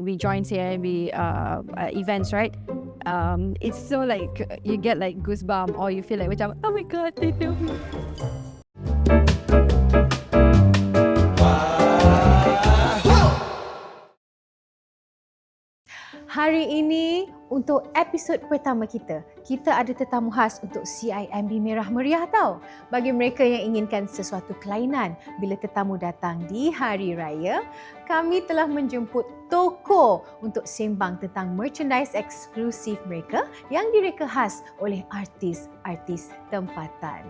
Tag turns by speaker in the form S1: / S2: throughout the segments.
S1: we join CIMB events, right? It's so like you get like goosebumps, or you feel like macam, oh my god, they know me.
S2: Hari ini untuk episod pertama kita ada tetamu khas untuk CIMB Merah Meriah tau. Bagi mereka yang inginkan sesuatu kelainan bila tetamu datang di Hari Raya, kami telah menjemput Toko untuk sembang tentang merchandise eksklusif mereka yang direka khas oleh artis-artis tempatan.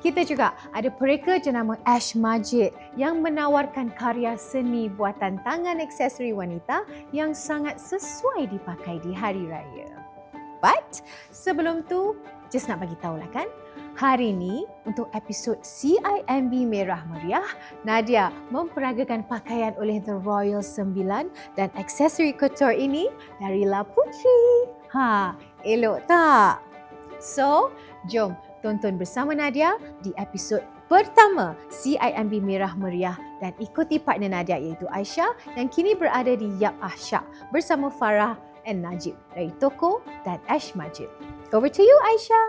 S2: Kita juga ada pereka jenama Ash Majid yang menawarkan karya seni buatan tangan aksesori wanita yang sangat sesuai dipakai di Hari Raya. But sebelum tu, just nak bagi tahulah kan, hari ni untuk episod CIMB Merah Meriah, Nadia memperagakan pakaian oleh The Royal 9 dan aksesori couture ini dari La Putri. Elok tak? So, jom tonton bersama Nadia di episod pertama CIMB Merah Meriah dan ikuti partner Nadia iaitu Aisyah yang kini berada di Yap Ahsyak bersama Farah dan Najib dari Toko dan Ash Majid. Over to you, Aisyah.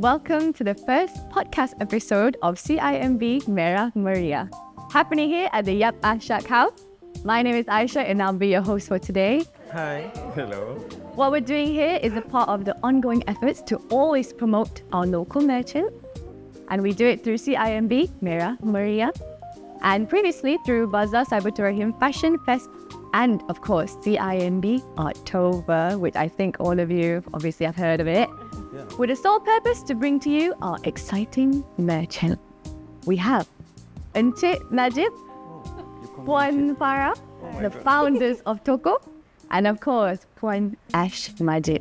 S1: Welcome to the first podcast episode of CIMB Merah Meriah, happening here at the Yap Ahsyak house. My name is Aisha and I'll be your host for today.
S3: Hi. Hello.
S1: What we're doing here is a part of the ongoing efforts to always promote our local merchants, and we do it through CIMB Merah Meriah, and previously through Bazaar Cybertourism Fashion Fest, and of course CIMB October, which I think all of you obviously have heard of it. Yeah. With the sole purpose to bring to you our exciting merchant. We have Encik Majid, Puan Farah, the founders of Toko, and of course Puan Ash Majid,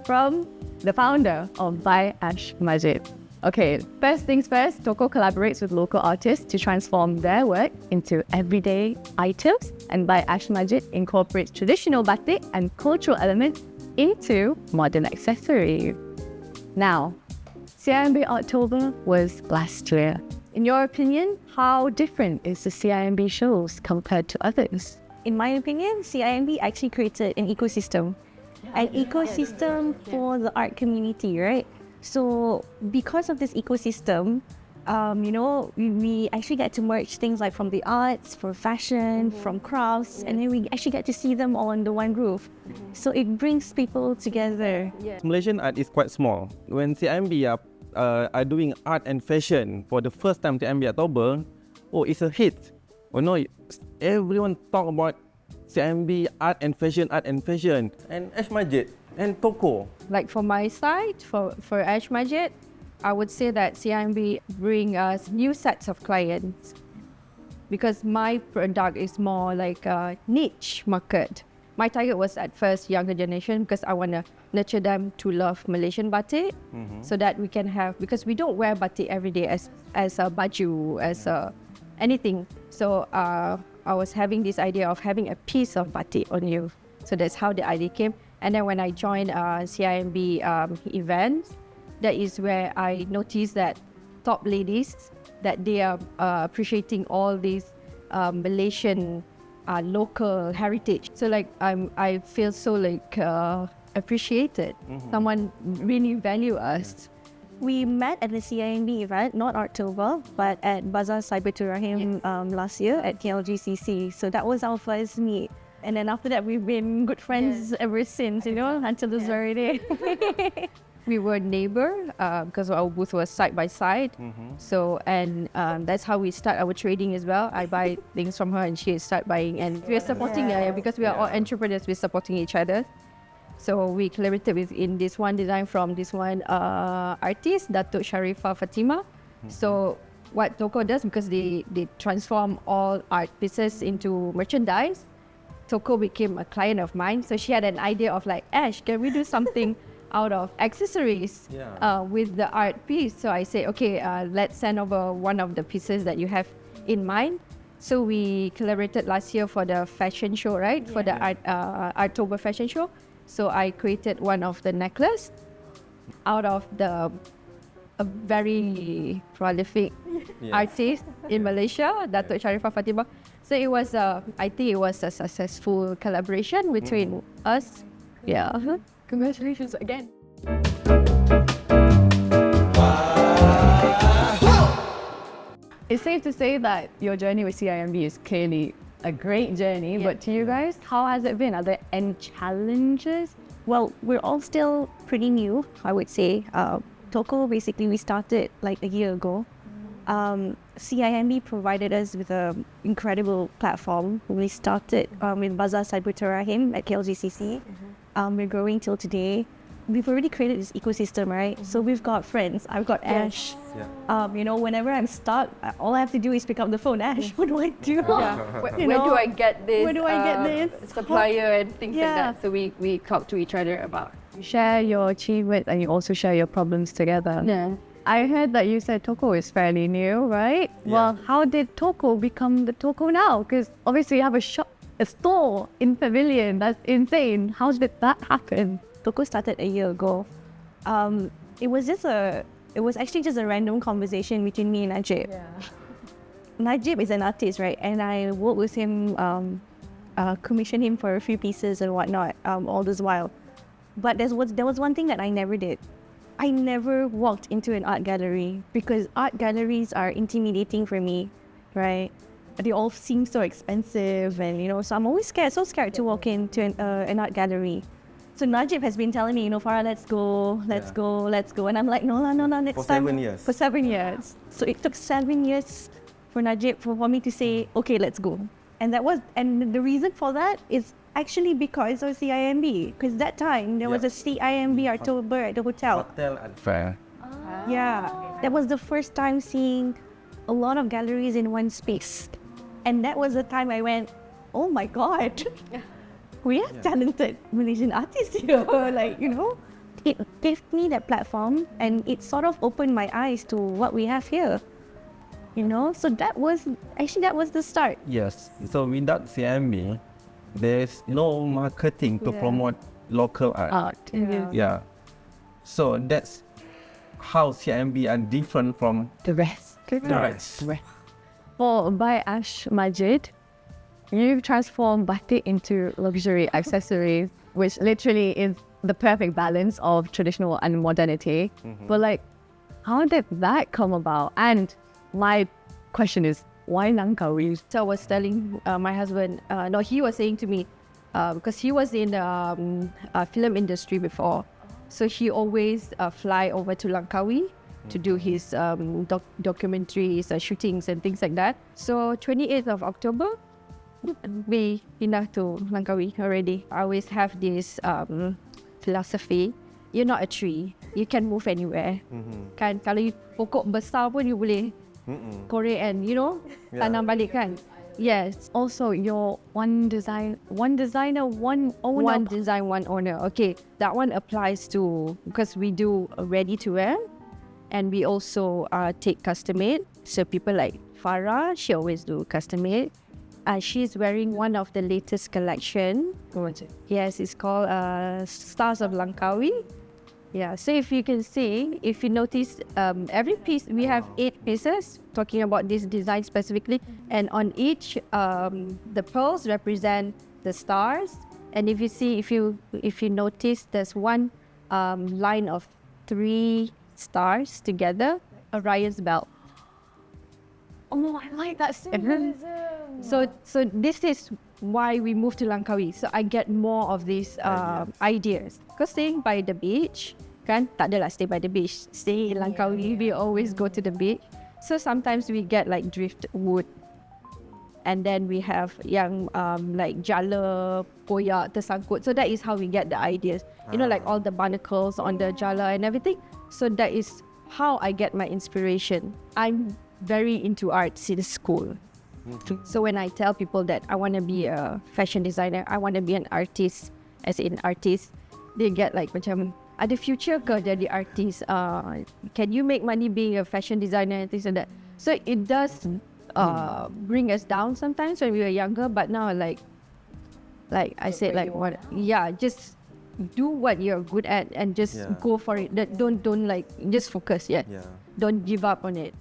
S1: from the founder of By Ash Majid. Okay, first things first, Toko collaborates with local artists to transform their work into everyday items, and By Ash Majid incorporates traditional batik and cultural elements into modern accessories. Now, CIMB October was last year. In your opinion, how different is the CIMB shows compared to others?
S4: In my opinion, CIMB actually created an ecosystem. For the art community, right? So because of this ecosystem, we actually get to merge things like from the arts, from fashion, from crafts, and then we actually get to see them all under one roof. So it brings people together.
S3: Malaysian art is quite small. When CIMB are doing art and fashion for the first time CIMB October, it's a hit. Everyone talk about CIMB art and fashion, and Ash Majid and Toko.
S1: Like for my side, for Ash Majid, I would say that CIMB bring us new sets of clients because my product is more like a niche market. My target was at first younger generation because I want to nurture them to love Malaysian batik, so that we can have, because we don't wear batik every day as a baju, as a anything. So I was having this idea of having a piece of batik on you. So that's how the idea came. And then when I joined CIMB events, that is where I noticed that top ladies, that they are appreciating all these Malaysian local heritage. So like I feel so like appreciated. Someone really value us.
S4: We met at the CIMB event, not October, but at Bazaar Cybertourism last year at KLGCC. So that was our first meet. And then after that, we've been good friends ever since, until this very day.
S1: We were neighbor because our booth was side by side. So, and that's how we start our trading as well. I buy things from her and she start buying, and we are supporting because we are all entrepreneurs, we're supporting each other. So we collaborated in this one design from this one artist, Datuk Sharifah Fatima. So what Toko does, because they transform all art pieces into merchandise, Toko became a client of mine. So she had an idea of like, Ash, can we do something out of accessories with the art piece? So I say, okay, let's send over one of the pieces that you have in mind. So we collaborated last year for the fashion show, right? For the Artober fashion show. So I created one of the necklace out of a very prolific artist in Malaysia, Datuk Sharifah Fatimah. So it was, I think it was a successful collaboration between us. Yeah. Congratulations again. It's safe to say that your journey with CIMB is clearly a great journey, but to you guys, how has it been? Are there any challenges?
S4: Well, we're all still pretty new, I would say. Toko, basically, we started like a year ago. CIMB provided us with an incredible platform. We started with Bazaar Cyberturahim at KLGCC. We're growing till today. We've already created this ecosystem, right? So we've got friends. I've got Ash. You know, whenever I'm stuck, all I have to do is pick up the phone. Ash, what do I do?
S1: Where do I get this?
S4: Where do I get this?
S1: Supplier and things like that. So we talk to each other about. You share your achievements and you also share your problems together.
S4: Yeah.
S1: I heard that you said Toko is fairly new, right?
S3: Yeah.
S1: Well, how did Toko become the Toko now? Because obviously you have a store in Pavilion. That's insane. How did that happen?
S4: Toko started a year ago. It was actually just a random conversation between me and Najib. Najib is an artist, right? And I worked with him, commissioned him for a few pieces and whatnot, all this while. But there was one thing that I never did. I never walked into an art gallery because art galleries are intimidating for me, right? They all seem so expensive, and so I'm always so scared to walk into an art gallery. So Najib has been telling me, Farah, let's go. And I'm like, no, next time.
S3: For 7 years.
S4: For 7 years. So it took 7 years for Najib, for me to say, okay, let's go. And the reason for that is actually because of CIMB. Because that time, there was a CIMB Artober at the hotel.
S3: Hotel and fair.
S4: Yeah, that was the first time seeing a lot of galleries in one space. And that was the time I went, oh my God. We have talented Malaysian artists here. It gave me that platform and it sort of opened my eyes to what we have here. So that was the start.
S3: Yes. So without CIMB, there's no marketing to promote local art. Yeah. So that's how CIMB are different from
S1: The rest. By Ash Majid, you've transformed batik into luxury accessories, which literally is the perfect balance of traditional and modernity. But how did that come about? And my question is, why Langkawi? So I was telling my husband, he was saying to me, because he was in the film industry before, so he always fly over to Langkawi to do his documentaries, shootings and things like that. So 28th of October, we pindah to Langkawi already. I always have this philosophy, you're not a tree, you can move anywhere. Kan, kalau you pokok besar pun you boleh korek and tanam balik kan. Yes. Also, your one designer, one owner. One design, one owner. Okay, that one applies to, because we do ready to wear and we also take custom made. So people like Farah, she always do custom made. She's wearing one of the latest collection. What's it? Yes, it's called Stars of Langkawi. Yeah, so if you can see, if you notice, every piece, we have 8 pieces, talking about this design specifically, and on each, the pearls represent the stars, and if you see, if you notice, there's one line of 3 stars together, Orion's belt.
S2: Oh, I like that symbolism.
S1: So this is why we moved to Langkawi. So I get more of these ideas. Because staying by the beach, kan, tak adalah stay by the beach. Stay in Langkawi, we always go to the beach. So sometimes we get like driftwood. And then we have yang like jala, koyak, tersangkut. So that is how we get the ideas. Like all the barnacles on the jala and everything. So that is how I get my inspiration. I'm very into art since school.
S4: So when I tell people that I want to be a fashion designer, I want to be an artist, as in artist, they get like macam, ada future ke jadi artist? Can you make money being a fashion designer and things like that? So it does bring us down sometimes when we were younger, but now like I said, like what? Yeah, just do what you're good at and just go for it. Don't like just focus. Don't give up on it.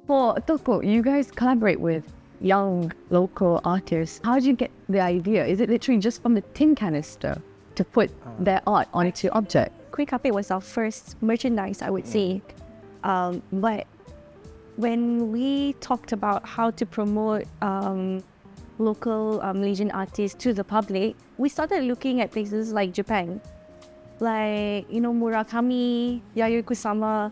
S1: For Toko, you guys collaborate with young local artists. How did you get the idea? Is it literally just from the tin canister to put their art onto object?
S4: Kuih Kapit was our first merchandise, I would say. But when we talked about how to promote local Malaysian artists to the public, we started looking at places like Japan. Like, Murakami, Yayoi Kusama,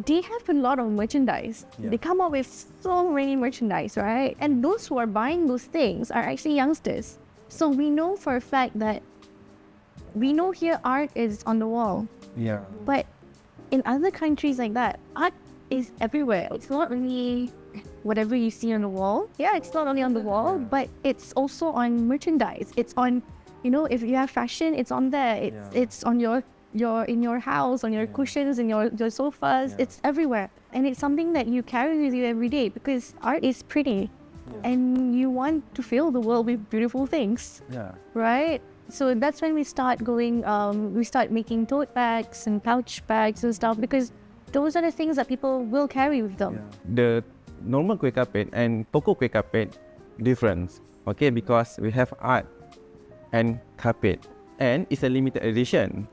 S4: they have a lot of merchandise. They come up with so many merchandise, right? And those who are buying those things are actually youngsters. So we know for a fact that we know here art is on the wall. But in other countries like that, art is everywhere. It's not only whatever you see on the wall. Yeah, it's not only on the wall, but it's also on merchandise. It's on, if you have fashion, it's on there. It's on your in your house, on your cushions, in your sofas. It's everywhere. And it's something that you carry with you every day because art is pretty. And you want to fill the world with beautiful things. Right? So that's when we start going, we start making tote bags and pouch bags and stuff because those are the things that people will carry with them.
S3: The normal kuih kapit and Toko kuih kapit difference, okay, because we have art and kapit and it's a limited edition.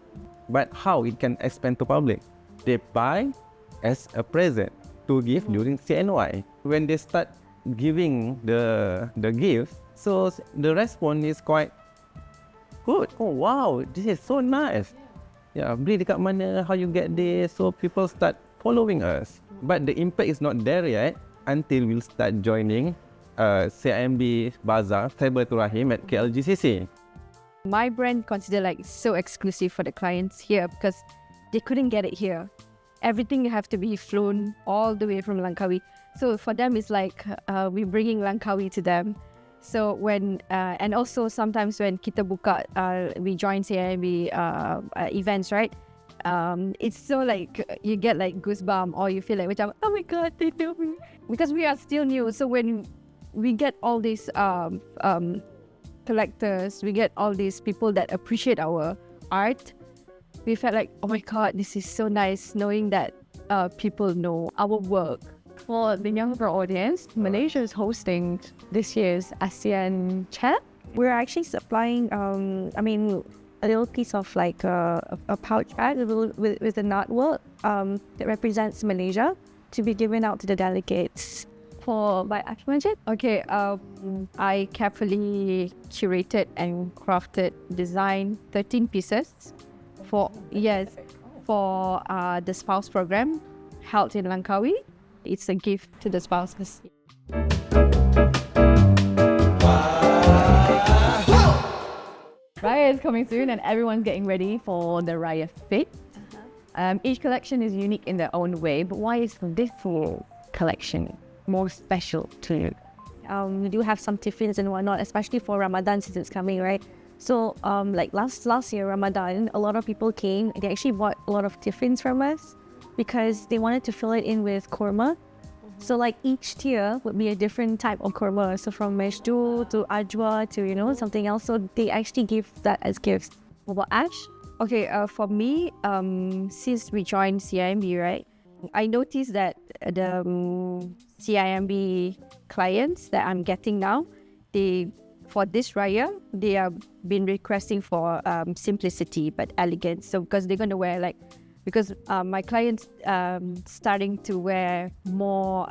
S3: But how it can expand to public? They buy as a present to give during CNY. When they start giving the gift, so the response is quite good. Oh wow, this is so nice. Beli dekat mana, how you get this, so people start following us. But the impact is not there yet until we'll start joining CIMB Bazaar Cyberturahim at KLGCC.
S4: My brand considered like so exclusive for the clients here because they couldn't get it here. Everything have to be flown all the way from Langkawi. So for them, it's like we're bringing Langkawi to them. So when and also sometimes when kita buka, we join CIMB events, right? It's so like you get like goosebumps or you feel like, oh my God, they know me. Because we are still new. So when we get all these collectors, we get all these people that appreciate our art, we felt like, oh my God, this is so nice knowing that people know our work.
S1: For the younger audience, Malaysia is hosting this year's ASEAN Chat.
S4: We're actually supplying, a little piece of like a pouch bag with an artwork that represents Malaysia to be given out to the delegates.
S1: For by Majid? Okay, I carefully curated and designed 13 pieces for the spouse program held in Langkawi. It's a gift to the spouses. Raya is coming soon and everyone's getting ready for the Raya Fit. Each collection is unique in their own way, but why is this collection more special to you?
S4: We do have some tiffins and whatnot, especially for Ramadan since it's coming, right? So like last year Ramadan, a lot of people came. They actually bought a lot of tiffins from us because they wanted to fill it in with korma. So like each tier would be a different type of korma. So from meshdu to ajwa to something else. So they actually give that as gifts.
S1: What about Ash? Okay, for me, since we joined CIMB, right, I noticed that the CIMB clients that I'm getting now, for this Raya, they have been requesting for simplicity but elegance. So because they're going to wear because my clients starting to wear more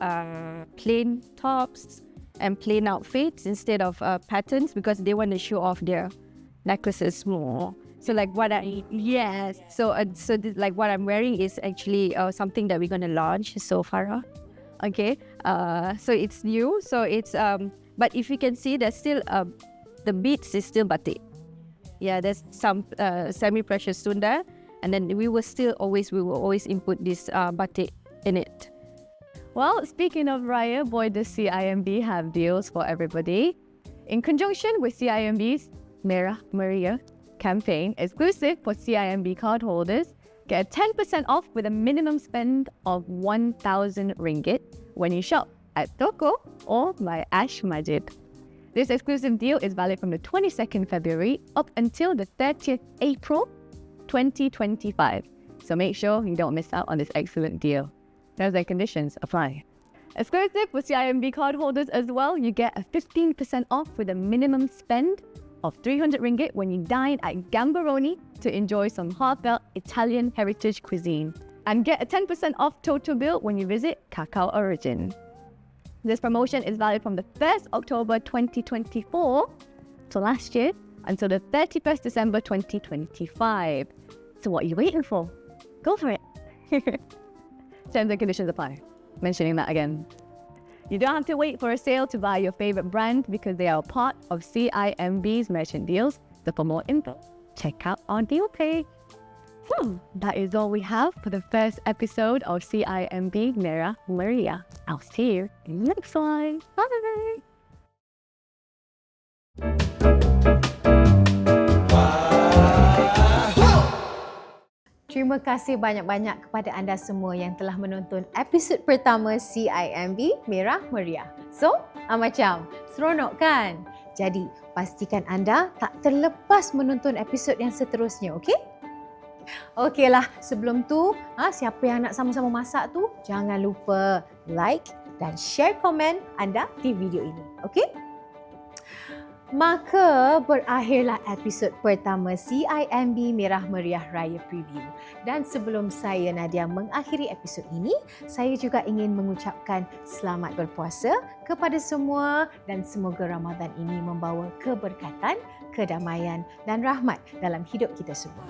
S1: plain tops and plain outfits instead of patterns because they want to show off their necklaces more. So like what what I'm wearing is actually something that we're gonna launch. So Farah, okay. So it's new. So it's but if you can see, there's still the beads is still batik. Yeah, there's some semi-precious stone there,
S4: and then we will always input this batik in it.
S1: Well, speaking of Raya, boy, does CIMB have deals for everybody. In conjunction with CIMB's Merah Meriah campaign, exclusive for CIMB cardholders, get a 10% off with a minimum spend of 1,000 ringgit when you shop at Toko or by Ash Majid. This exclusive deal is valid from the 22nd February up until the 30th April 2025. So make sure you don't miss out on this excellent deal. Terms and conditions apply. Exclusive for CIMB cardholders as well, you get a 15% off with a minimum spend of 300 ringgit when you dine at Gambaroni to enjoy some heartfelt Italian heritage cuisine. And get a 10% off total bill when you visit Cacao Origin. This promotion is valid from the 1st October 2024, so last year, until the 31st December 2025. So what are you waiting for? Go for it. Terms and conditions apply. Mentioning that again. You don't have to wait for a sale to buy your favorite brand because they are a part of CIMB's merchant deals. So for more info, check out our deal page. That is all we have for the first episode of CIMB Raya Merah. I'll see you in the next one. Bye!
S2: Terima kasih banyak-banyak kepada anda semua yang telah menonton episod pertama CIMB Merah Meriah. So, macam seronok kan? Jadi, pastikan anda tak terlepas menonton episod yang seterusnya, okey? Okeylah, sebelum tu, siapa yang nak sama-sama masak tu, jangan lupa like dan share komen anda di video ini. Okey? Maka berakhirlah episod pertama CIMB Merah Meriah Raya Preview. Dan sebelum saya Nadia mengakhiri episod ini, saya juga ingin mengucapkan selamat berpuasa kepada semua dan semoga Ramadan ini membawa keberkatan, kedamaian dan rahmat dalam hidup kita semua.